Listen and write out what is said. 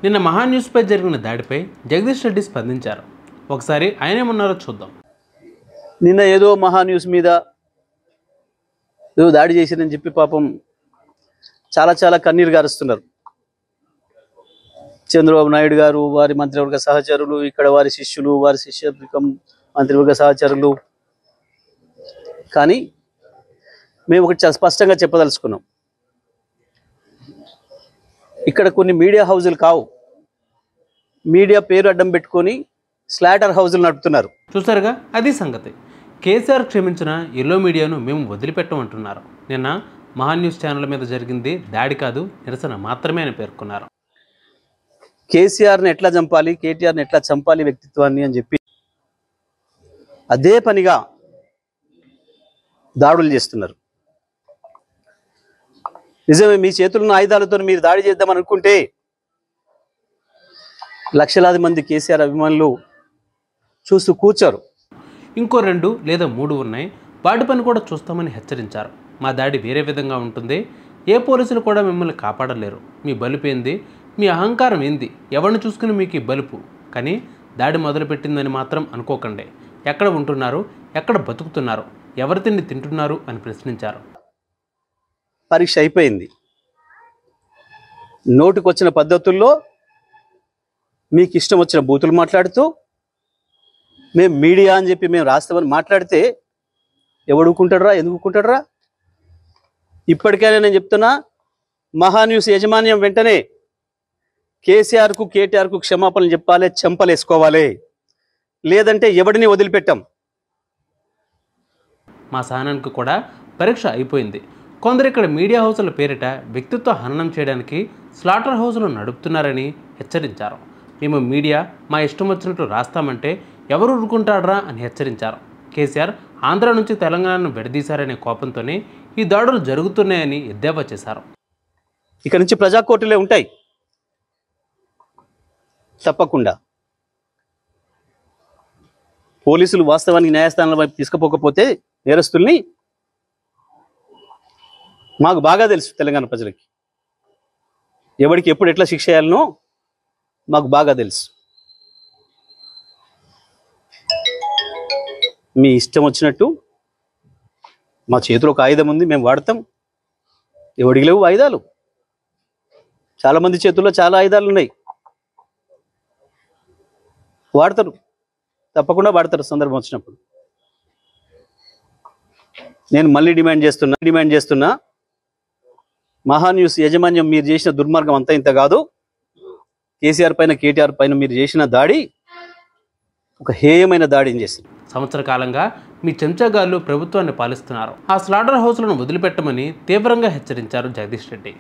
నిన్న మహాన్యూస్పై జరిగిన దాడిపై జగదీష్ రెడ్డి స్పందించారు. ఒకసారి ఆయన ఏమన్నారో చూద్దాం. నిన్న ఏదో మహాన్యూస్ మీద ఏదో దాడి చేసిరని చెప్పి పాపం చాలా కన్నీరు గారుస్తున్నారు. చంద్రబాబు నాయుడు గారు, వారి మంత్రివర్గ సహచరులు, ఇక్కడ వారి శిష్యులు, వారి శిష్యవర్గం మంత్రివర్గ సహచరులు. కానీ మేము ఒకటి చాలా స్పష్టంగా చెప్పదలుచుకున్నాం. ఇక్కడ కొన్ని మీడియా హౌజులు కావు, మీడియా పేరు అడ్డం పెట్టుకొని స్లాటర్ హౌజులు నడుపుతున్నారు. చూసారుగా, అది సంగతి. కేసీఆర్ క్షమించిన ఎల్లో మీడియాను మేము వదిలిపెట్టమంటున్నారు. నిన్న మహాన్యూస్ ఛానల్ మీద జరిగింది దాడి కాదు, నిరసన మాత్రమే అని పేర్కొన్నారు. కేసీఆర్ని ఎట్లా చంపాలి, కేటీఆర్ని ఎట్లా చంపాలి వ్యక్తిత్వాన్ని అని చెప్పి అదే పనిగా దాడులు చేస్తున్నారు. నిజమే, మీ చేతుల్లో ఆయుధాలతో మీరు దాడి చేద్దామని అనుకుంటే లక్షలాది మంది కేసీఆర్ అభిమానులు చూస్తూ కూర్చోరు. ఇంకో 2 లేదా 3 ఉన్నాయి, వాటి పని కూడా చూస్తామని హెచ్చరించారు. మా దాడి వేరే విధంగా ఉంటుంది, ఏ పోలీసులు కూడా మిమ్మల్ని కాపాడలేరు. మీ బలుపు ఏంది, మీ అహంకారం ఏంది, ఎవరిని చూసుకుని మీకు ఈ బలుపు. కానీ దాడి మొదలుపెట్టిందని మాత్రం అనుకోకండి. ఎక్కడ ఉంటున్నారు, ఎక్కడ బతుకుతున్నారు, ఎవరి తిండి తింటున్నారు అని ప్రశ్నించారు. పరీక్ష అయిపోయింది. నోటికొచ్చిన పద్ధతుల్లో మీకు ఇష్టం వచ్చిన బూతులు మాట్లాడుతూ మేము మీడియా అని చెప్పి మేము రాస్తామని మాట్లాడితే ఎవడుకుంటాడరా, ఎందుకుంటాడరా? ఇప్పటికైనా నేను చెప్తున్నా, మహాన్యూస్ యాజమాన్యం వెంటనే కేసీఆర్కు కేటీఆర్కు క్షమాపణలు చెప్పాలి, చెంపలేసుకోవాలి. లేదంటే ఎవడిని వదిలిపెట్టాం. మా సహనానికి కూడా పరీక్ష అయిపోయింది. కొందరు ఇక్కడ మీడియా హౌసుల పేరిట వ్యక్తిత్వ హననం చేయడానికి స్లాటర్ హౌసులు నడుపుతున్నారని హెచ్చరించారు. మేము మీడియా మా ఇష్టం వచ్చినట్లు రాస్తామంటే ఎవరు ఊరుకుంటాడ్రా అని హెచ్చరించారు. కేసీఆర్ ఆంధ్ర నుంచి తెలంగాణను విడదీశారనే కోపంతోనే ఈ దాడులు జరుగుతున్నాయని ఎద్దేవా చేశారు. ఇక నుంచి ప్రజా కోర్టులే ఉంటాయి తప్పకుండా. పోలీసులు వాస్తవానికి న్యాయస్థానాల వైపు తీసుకుపోకపోతే నేరస్తుల్ని మాకు బాగా తెలుసు. తెలంగాణ ప్రజలకి ఎవరికి ఎప్పుడు ఎట్లా శిక్ష చేయాలనో మాకు బాగా తెలుసు. మీ ఇష్టం వచ్చినట్టు, మా చేతిలో ఒక ఆయుధం ఉంది, మేము వాడతాం. ఎవడికి లేవు ఆయుధాలు. చాలామంది చేతుల్లో చాలా ఆయుధాలు ఉన్నాయి, వాడతారు, తప్పకుండా వాడతారు సందర్భం వచ్చినప్పుడు. నేను మళ్ళీ డిమాండ్ చేస్తున్నా మహాన్యూస్ యాజమాన్యం మీరు చేసిన దుర్మార్గం అంతా ఇంత కాదు. కేసీఆర్ పైన కేటీఆర్ పైన మీరు చేసిన దాడి ఒక హేయమైన దాడిని చేసింది. సంవత్సర కాలంగా మీ చెంచాగాళ్ళు ప్రభుత్వాన్ని పాలిస్తున్నారు. ఆ స్లాటర్ హౌస్లను వదిలిపెట్టమని తీవ్రంగా హెచ్చరించారు జగదీష్ రెడ్డి.